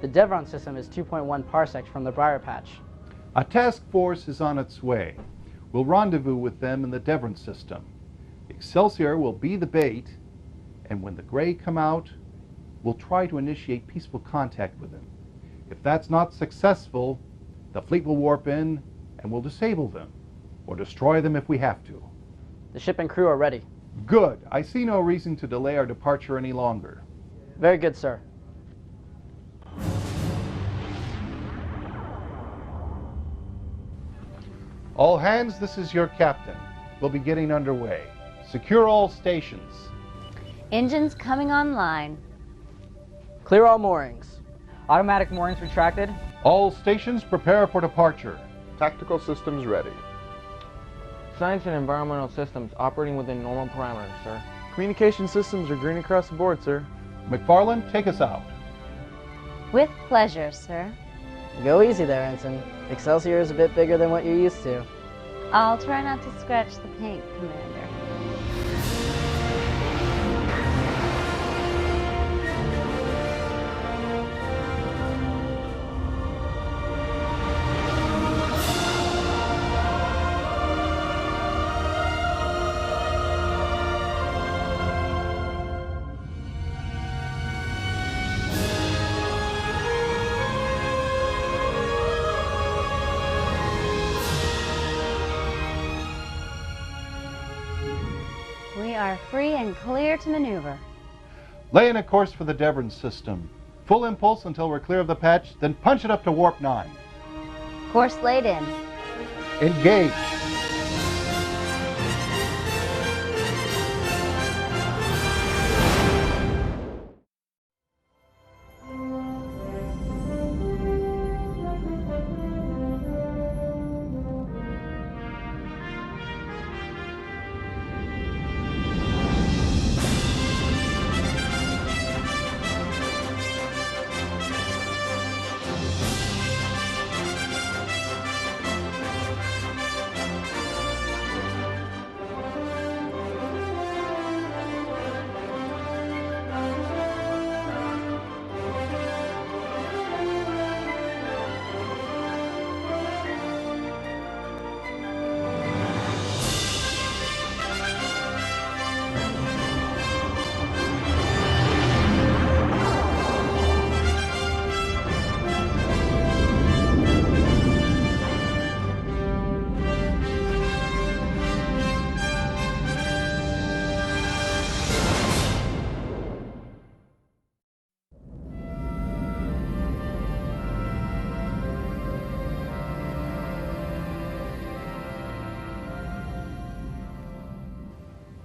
The Devron system is 2.1 parsecs from the Briar Patch. A task force is on its way. We'll rendezvous with them in the Devron system. Excelsior will be the bait, and when the Grey come out, we'll try to initiate peaceful contact with them. If that's not successful, the fleet will warp in and we'll disable them, or destroy them if we have to. The ship and crew are ready. Good. I see no reason to delay our departure any longer. Very good, sir. All hands, this is your captain. We'll be getting underway. Secure all stations. Engines coming online. Clear all moorings. Automatic moorings retracted. All stations prepare for departure. Tactical systems ready. Science and environmental systems operating within normal parameters, sir. Communication systems are green across the board, sir. McFarland, take us out. With pleasure, sir. Go easy there, Ensign. Excelsior is a bit bigger than what you're used to. I'll try not to scratch the paint, Commander. We are free and clear to maneuver. Lay in a course for the Devron system. Full impulse until we're clear of the patch, then punch it up to warp 9. Course laid in. Engage.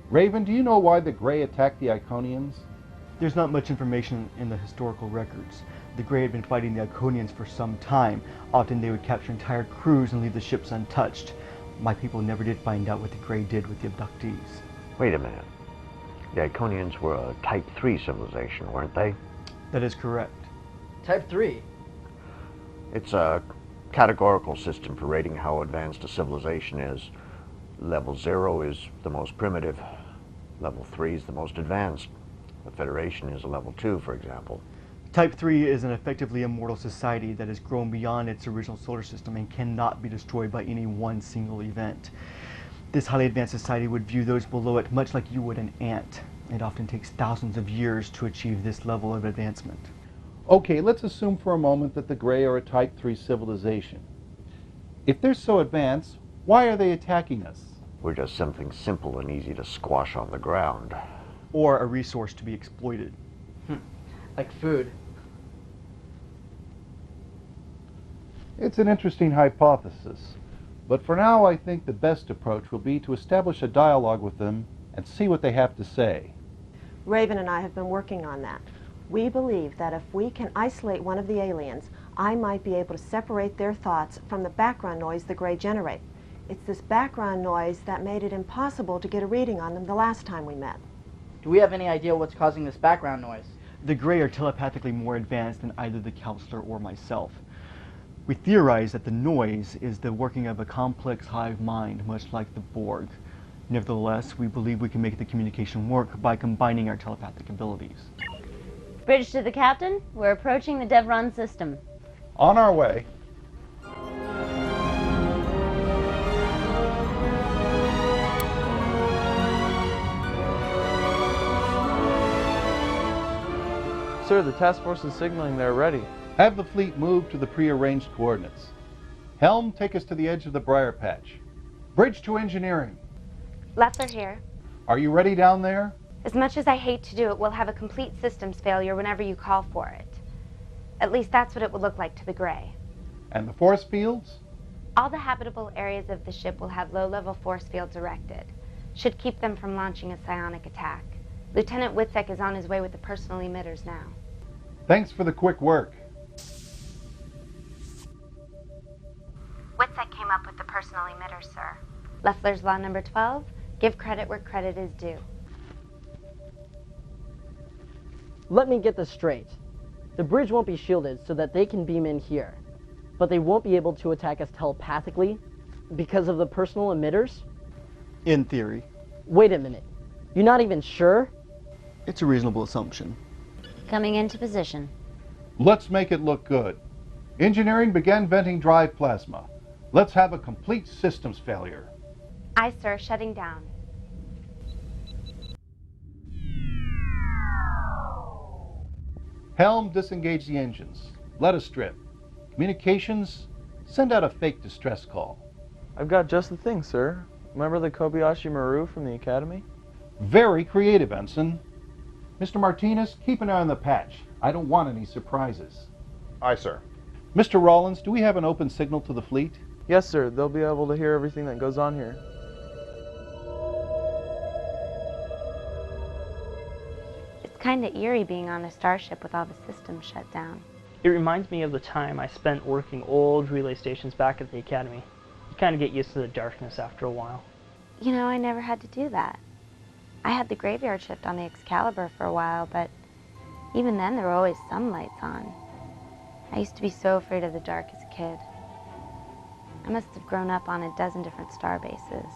Raven, do you know why the Grey attacked the Iconians? There's not much information in the historical records. The Grey had been fighting the Iconians for some time. Often they would capture entire crews and leave the ships untouched. My people never did find out what the Grey did with the abductees. Wait a minute. The Iconians were a Type 3 civilization, weren't they? That is correct. Type 3. It's a categorical system for rating how advanced a civilization is. Level 0 is the most primitive. Level 3 is the most advanced. The Federation is a level 2, for example. Type 3 is an effectively immortal society that has grown beyond its original solar system and cannot be destroyed by any one single event. This highly advanced society would view those below it much like you would an ant. It often takes thousands of years to achieve this level of advancement. Okay, let's assume for a moment that the Grey are a Type 3 civilization. If they're so advanced, why are they attacking us? We're just something simple and easy to squash on the ground. Or a resource to be exploited. Like food. It's an interesting hypothesis, but for now I think the best approach will be to establish a dialogue with them and see what they have to say. Raven and I have been working on that. We believe that if we can isolate one of the aliens, I might be able to separate their thoughts from the background noise the Grey generate. It's this background noise that made it impossible to get a reading on them the last time we met. Do we have any idea what's causing this background noise? The Grey are telepathically more advanced than either the counselor or myself. We theorize that the noise is the working of a complex hive mind, much like the Borg. Nevertheless, we believe we can make the communication work by combining our telepathic abilities. Bridge to the captain. We're approaching the Devron system. On our way. Sir, the task force is signaling they're ready. Have the fleet move to the prearranged coordinates. Helm, take us to the edge of the Briar Patch. Bridge to engineering. Leffler here. Are you ready down there? As much as I hate to do it, we'll have a complete systems failure whenever you call for it. At least that's what it would look like to the Gray. And the force fields? All the habitable areas of the ship will have low-level force fields erected. Should keep them from launching a psionic attack. Lieutenant Witzek is on his way with the personal emitters now. Thanks for the quick work. Witzek came up with the personal emitters, sir. Leffler's Law number 12, give credit where credit is due. Let me get this straight. The bridge won't be shielded so that they can beam in here, but they won't be able to attack us telepathically because of the personal emitters? In theory. Wait a minute. You're not even sure? It's a reasonable assumption. Coming into position. Let's make it look good. Engineering began venting drive plasma. Let's have a complete systems failure. Aye, sir, shutting down. Helm, disengage the engines. Let us strip. Communications, send out a fake distress call. I've got just the thing, sir. Remember the Kobayashi Maru from the Academy? Very creative, Ensign. Mr. Martinez, keep an eye on the patch. I don't want any surprises. Aye, sir. Mr. Rollins, do we have an open signal to the fleet? Yes, sir. They'll be able to hear everything that goes on here. It's kind of eerie being on a starship with all the systems shut down. It reminds me of the time I spent working old relay stations back at the Academy. You kind of get used to the darkness after a while. You know, I never had to do that. I had the graveyard shift on the Excalibur for a while, but even then there were always some lights on. I used to be so afraid of the dark as a kid. I must have grown up on a dozen different star bases.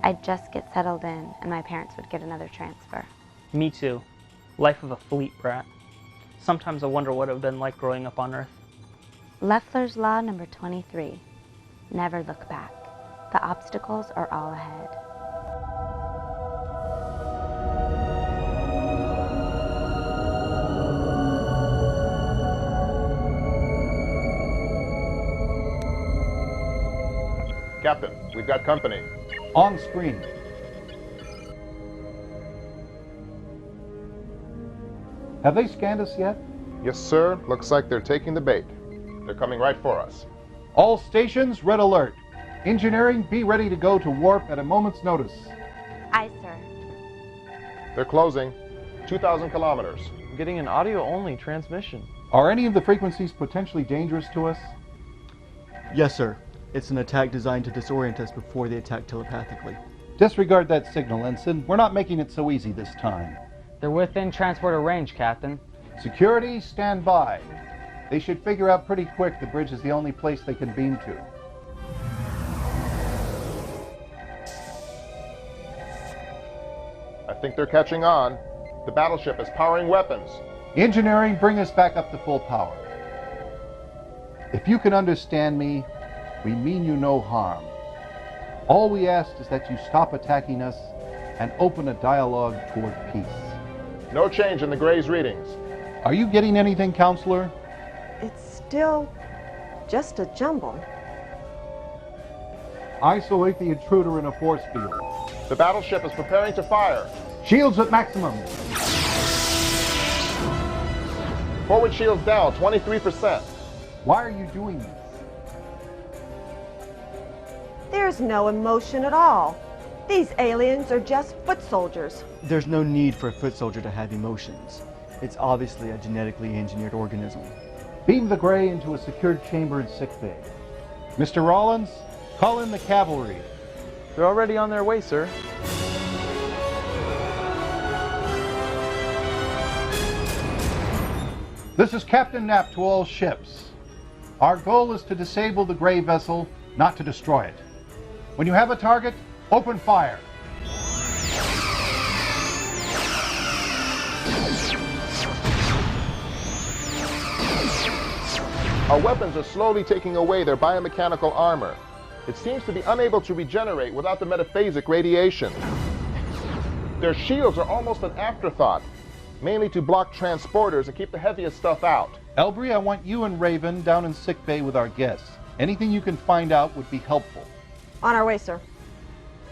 I'd just get settled in, and my parents would get another transfer. Me too. Life of a fleet brat. Sometimes I wonder what it would have been like growing up on Earth. Leffler's Law number 23. Never look back. The obstacles are all ahead. Captain, we've got company. On screen. Have they scanned us yet? Yes, sir. Looks like they're taking the bait. They're coming right for us. All stations, red alert. Engineering, be ready to go to warp at a moment's notice. Aye, sir. They're closing. 2,000 kilometers. I'm getting an audio-only transmission. Are any of the frequencies potentially dangerous to us? Yes, sir. It's an attack designed to disorient us before they attack telepathically. Disregard that signal, Ensign. We're not making it so easy this time. They're within transporter range, Captain. Security, stand by. They should figure out pretty quick the bridge is the only place they can beam to. I think they're catching on. The battleship is powering weapons. Engineering, bring us back up to full power. If you can understand me, we mean you no harm. All we ask is that you stop attacking us and open a dialogue toward peace. No change in the Gray's readings. Are you getting anything, Counselor? It's still just a jumble. Isolate the intruder in a force field. The battleship is preparing to fire. Shields at maximum. Forward shields down, 23%. Why are you doing this? There's no emotion at all. These aliens are just foot soldiers. There's no need for a foot soldier to have emotions. It's obviously a genetically engineered organism. Beam the Gray into a secured chamber in sickbay. Mr. Rollins, call in the cavalry. They're already on their way, sir. This is Captain Knapp to all ships. Our goal is to disable the Gray vessel, not to destroy it. When you have a target, open fire. Our weapons are slowly taking away their biomechanical armor. It seems to be unable to regenerate without the metaphasic radiation. Their shields are almost an afterthought, mainly to block transporters and keep the heaviest stuff out. Elbry, I want you and Raven down in sickbay with our guests. Anything you can find out would be helpful. On our way, sir.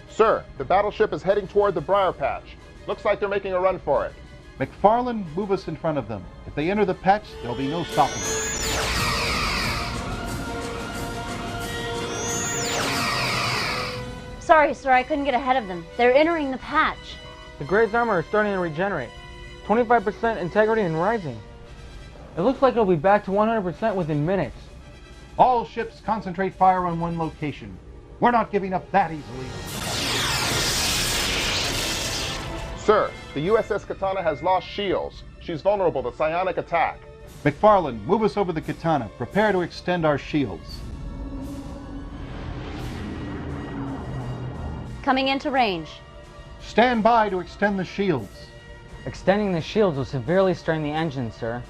Sir, the battleship is heading toward the Briar Patch. Looks like they're making a run for it. McFarland, move us in front of them. If they enter the patch, there'll be no stopping them. Sorry, sir, I couldn't get ahead of them. They're entering the patch. The Gray's armor is starting to regenerate. 25% integrity and rising. It looks like it'll be back to 100% within minutes. All ships concentrate fire on one location. We're not giving up that easily. Sir, the USS Katana has lost shields. She's vulnerable to psionic attack. McFarland, move us over the Katana. Prepare to extend our shields. Coming into range. Stand by to extend the shields. Extending the shields will severely strain the engine, sir.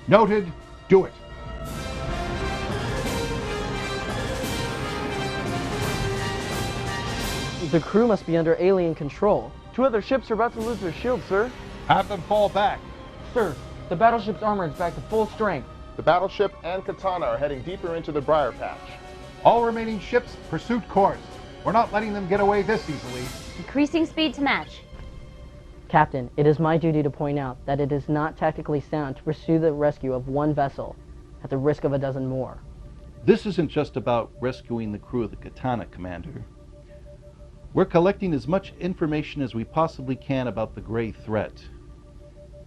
Noted. Do it. The crew must be under alien control. 2 other ships are about to lose their shields, sir. Have them fall back. Sir, the battleship's armor is back to full strength. The battleship and Katana are heading deeper into the Briar Patch. All remaining ships, pursuit course. We're not letting them get away this easily. Increasing speed to match. Captain, it is my duty to point out that it is not tactically sound to pursue the rescue of one vessel at the risk of a dozen more. This isn't just about rescuing the crew of the Katana, Commander. We're collecting as much information as we possibly can about the Gray threat.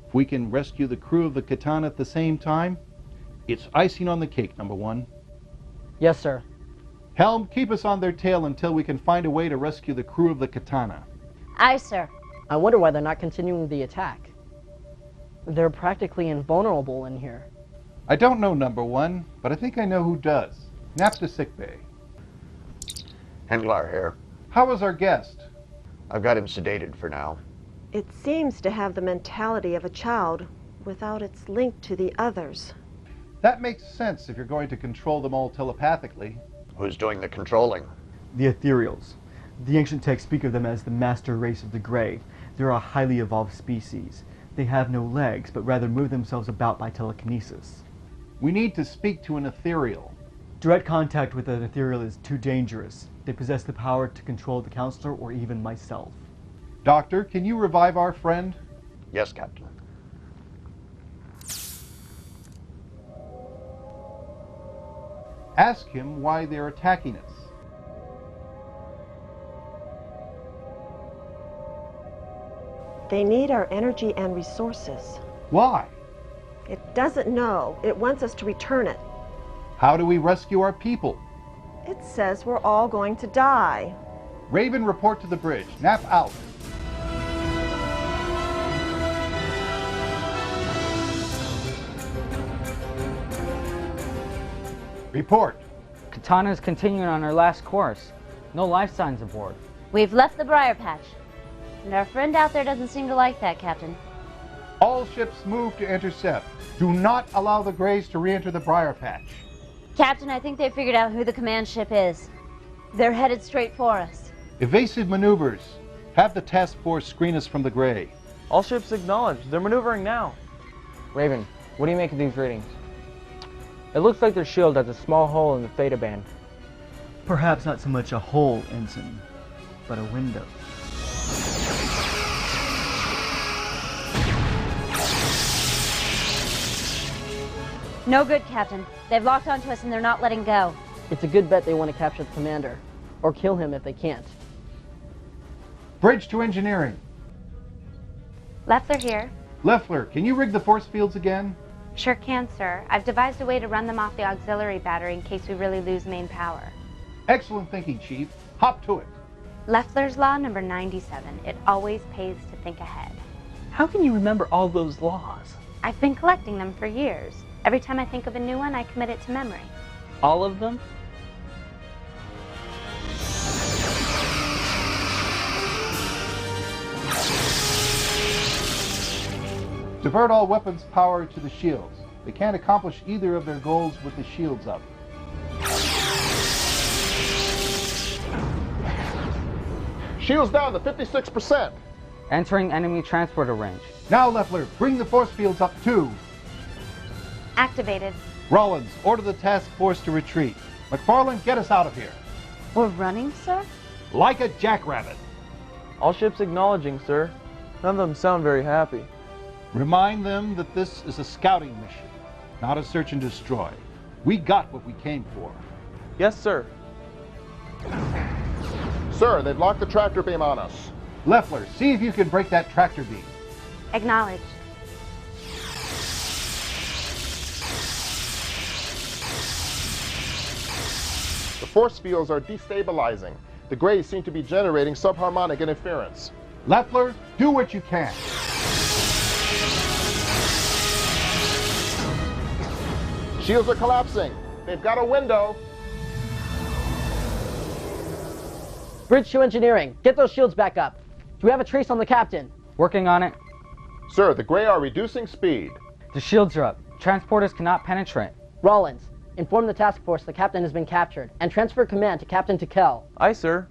If we can rescue the crew of the Katana at the same time, it's icing on the cake, number 1. Yes, sir. Helm, keep us on their tail until we can find a way to rescue the crew of the Katana. Aye, sir. I wonder why they're not continuing the attack. They're practically invulnerable in here. I don't know, number 1, but I think I know who does. Nap to sickbay. Henglar here. How was our guest? I've got him sedated for now. It seems to have the mentality of a child without its link to the others. That makes sense if you're going to control them all telepathically. Who's doing the controlling? The Ethereals. The ancient texts speak of them as the master race of the Grey. They're a highly evolved species. They have no legs, but rather move themselves about by telekinesis. We need to speak to an ethereal. Direct contact with an ethereal is too dangerous. They possess the power to control the counselor or even myself. Doctor, can you revive our friend? Yes, Captain. Ask him why they're attacking us. They need our energy and resources. Why? It doesn't know. It wants us to return it. How do we rescue our people? It says we're all going to die. Raven, report to the bridge. Nap out. Report. Katana is continuing on her last course. No life signs aboard. We've left the Briar Patch. And our friend out there doesn't seem to like that, Captain. All ships move to intercept. Do not allow the Greys to re-enter the Briar Patch. Captain, I think they figured out who the command ship is. They're headed straight for us. Evasive maneuvers. Have the task force screen us from the Grey. All ships acknowledged. They're maneuvering now. Raven, what do you make of these readings? It looks like their shield has a small hole in the theta band. Perhaps not so much a hole, Ensign, but a window. No good, Captain. They've locked onto us and they're not letting go. It's a good bet they want to capture the commander, or kill him if they can't. Bridge to engineering. Leffler here. Leffler, can you rig the force fields again? Sure can, sir. I've devised a way to run them off the auxiliary battery in case we really lose main power. Excellent thinking, Chief. Hop to it. Leffler's Law number 97. It always pays to think ahead. How can you remember all those laws? I've been collecting them for years. Every time I think of a new one, I commit it to memory. All of them? Divert all weapons power to the shields. They can't accomplish either of their goals with the shields up. Shields down to 56%. Entering enemy transporter range. Now, Leffler, bring the force fields up too. Activated. Rollins, order the task force to retreat. McFarland, get us out of here. We're running, sir? Like a jackrabbit. All ships acknowledging, sir. None of them sound very happy. Remind them that this is a scouting mission, not a search and destroy. We got what we came for. Yes, sir. Sir, they've locked the tractor beam on us. Leffler, see if you can break that tractor beam. Acknowledged. The force fields are destabilizing. The Greys seem to be generating subharmonic interference. Leffler, do what you can. Shields are collapsing. They've got a window. Bridge to engineering. Get those shields back up. Do we have a trace on the captain? Working on it. Sir, the Grey are reducing speed. The shields are up. Transporters cannot penetrate. Rollins, inform the task force the captain has been captured and transfer command to Captain Tikel. Aye, sir.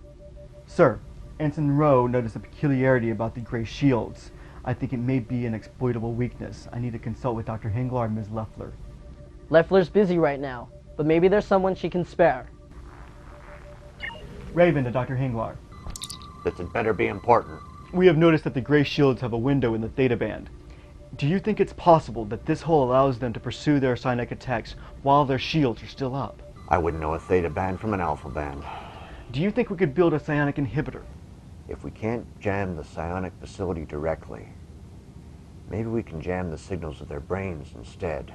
Sir, Ensign Rowe noticed a peculiarity about the Grey shields. I think it may be an exploitable weakness. I need to consult with Dr. Henglar and Ms. Leffler. Leffler's busy right now, but maybe there's someone she can spare. Raven to Dr. Henglar. This had better be important. We have noticed that the Grey shields have a window in the theta band. Do you think it's possible that this hole allows them to pursue their psionic attacks while their shields are still up? I wouldn't know a theta band from an alpha band. Do you think we could build a psionic inhibitor? If we can't jam the psionic facility directly, maybe we can jam the signals of their brains instead.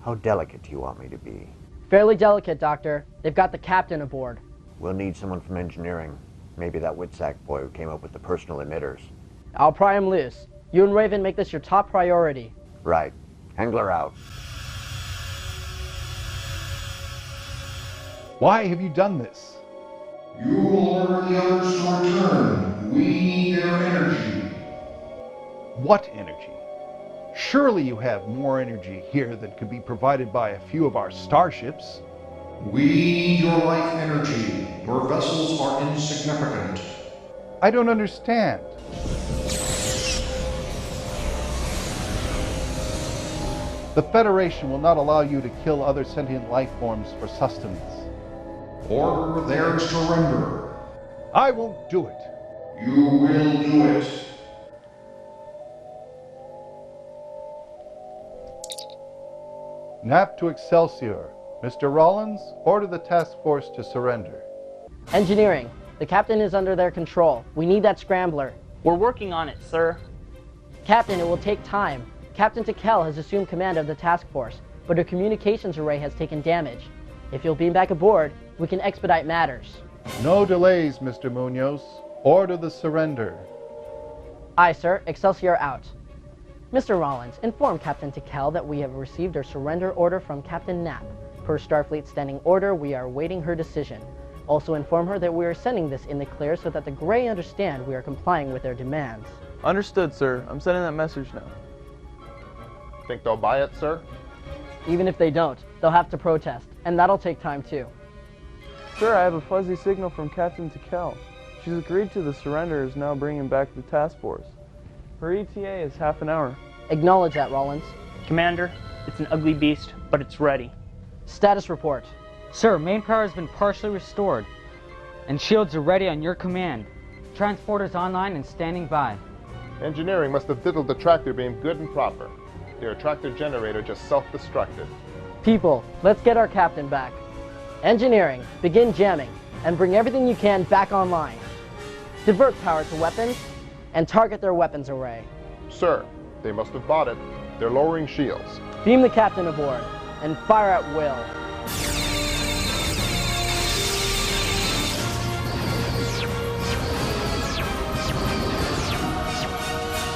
How delicate do you want me to be? Fairly delicate, Doctor. They've got the captain aboard. We'll need someone from engineering. Maybe that Witsack boy who came up with the personal emitters. I'll pry him loose. You and Raven make this your top priority. Right. Henglar out. Why have you done this? You will order the others to return. We need their energy. What energy? Surely you have more energy here than could be provided by a few of our starships. We need your life energy. Your vessels are insignificant. I don't understand. The Federation will not allow you to kill other sentient life forms for sustenance. Order their surrender. I won't do it. You will do it. Nap to Excelsior. Mr. Rollins, order the task force to surrender. Engineering. The captain is under their control. We need that scrambler. We're working on it, sir. Captain, it will take time. Captain Tikel has assumed command of the task force, but her communications array has taken damage. If you'll beam back aboard, we can expedite matters. No delays, Mr. Munoz. Order the surrender. Aye, sir. Excelsior out. Mr. Rollins, inform Captain Tikel that we have received a surrender order from Captain Knapp. Per Starfleet Standing Order, we are awaiting her decision. Also inform her that we are sending this in the clear so that the Grey understand we are complying with their demands. Understood, sir. I'm sending that message now. Think they'll buy it, sir? Even if they don't, they'll have to protest, and that'll take time too. Sir, I have a fuzzy signal from Captain Tikel. She's agreed to the surrender is now bringing back the task force. Her ETA is half an hour. Acknowledge that, Rollins. Commander, it's an ugly beast, but it's ready. Status report. Sir, main power has been partially restored, and shields are ready on your command. Transporters online and standing by. Engineering must have diddled the tractor beam good and proper. Their tractor generator just self-destructed. People, let's get our captain back. Engineering, begin jamming, and bring everything you can back online. Divert power to weapons, and target their weapons array. Sir, they must have bought it. They're lowering shields. Beam the captain aboard, and fire at will.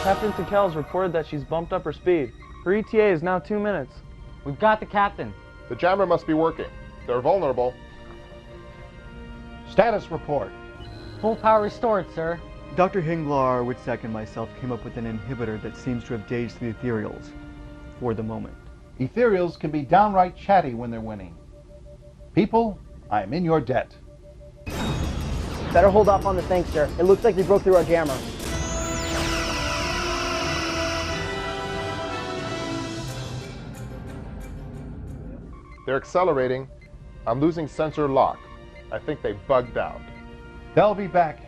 Captain Tikel's reported that she's bumped up her speed. Her ETA is now 2 minutes. We've got the captain. The jammer must be working. They're vulnerable. Status report. Full power restored, sir. Dr. Henglar, Witsack, and myself came up with an inhibitor that seems to have dazed the ethereals. for the moment. Ethereals can be downright chatty when they're winning. People, I am in your debt. Better hold off on the thing, sir. It looks like they broke through our jammer. They're accelerating. I'm losing sensor lock. I think they bugged out. They'll be back.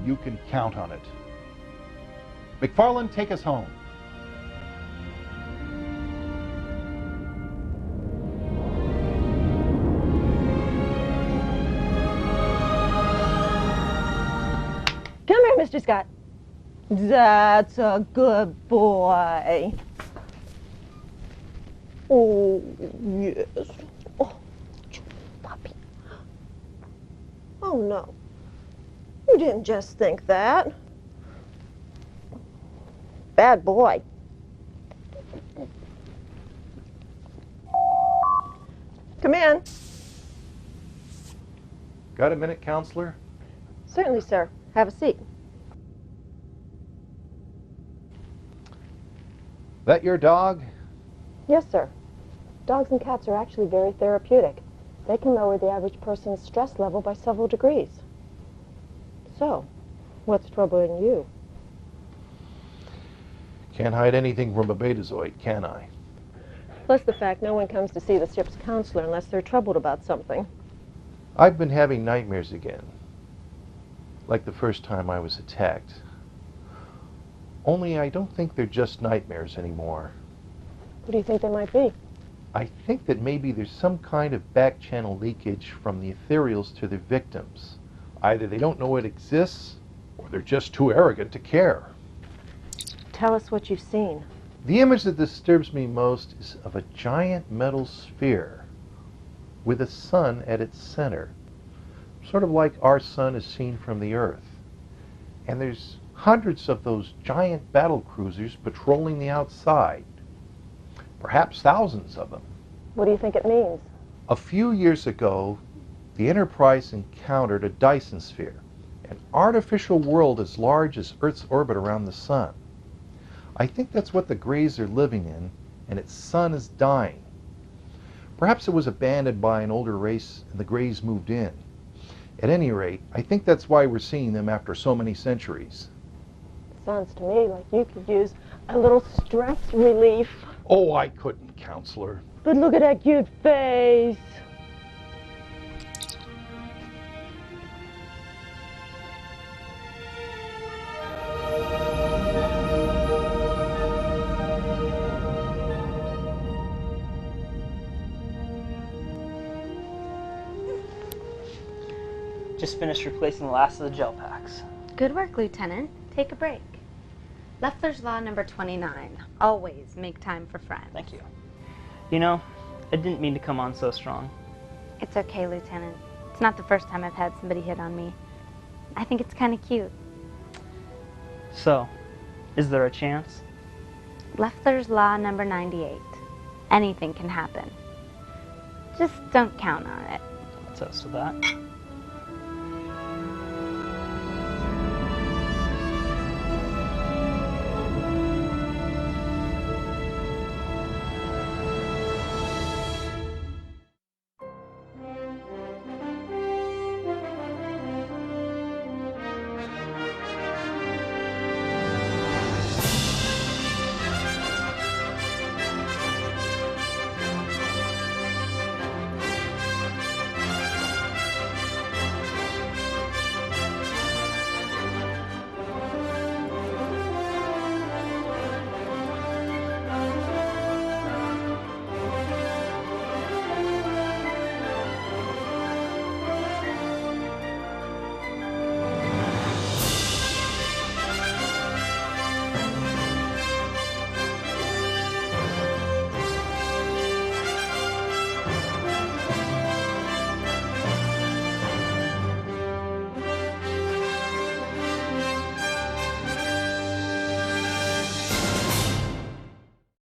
You can count on it. McFarland, take us home. Come here, Mr. Scott. That's a good boy. Oh, yes. Oh, puppy. Oh, no. You didn't just think that. Bad boy. Come in. Got a minute, counselor? Certainly, sir. Have a seat. That your dog? Yes, sir. Dogs and cats are actually very therapeutic. They can lower the average person's stress level by several degrees. So, what's troubling you? Can't hide anything from a betazoid, can I? Plus the fact no one comes to see the ship's counselor unless they're troubled about something. I've been having nightmares again. Like the first time I was attacked. Only I don't think they're just nightmares anymore. What do you think they might be? I think that maybe there's some kind of back channel leakage from the ethereals to their victims. Either they don't know it exists, or they're just too arrogant to care. Tell us what you've seen. The image that disturbs me most is of a giant metal sphere with a sun at its center. Sort of like our sun is seen from the Earth. And there's hundreds of those giant battle cruisers patrolling the outside. Perhaps thousands of them. What do you think it means? A few years ago, the Enterprise encountered a Dyson sphere, an artificial world as large as Earth's orbit around the sun. I think that's what the Greys are living in, and its sun is dying. Perhaps it was abandoned by an older race and the Greys moved in. At any rate, I think that's why we're seeing them after so many centuries. Sounds to me like you could use a little stress relief. Oh, I couldn't, counselor. But look at that cute face. Just finished replacing the last of the gel packs. Good work, Lieutenant. Take a break. Leffler's Law number 29. Always make time for friends. Thank you. You know, I didn't mean to come on so strong. It's okay, Lieutenant. It's not the first time I've had somebody hit on me. I think it's kind of cute. So, is there a chance? Leffler's Law number 98. Anything can happen. Just don't count on it. Toast to that.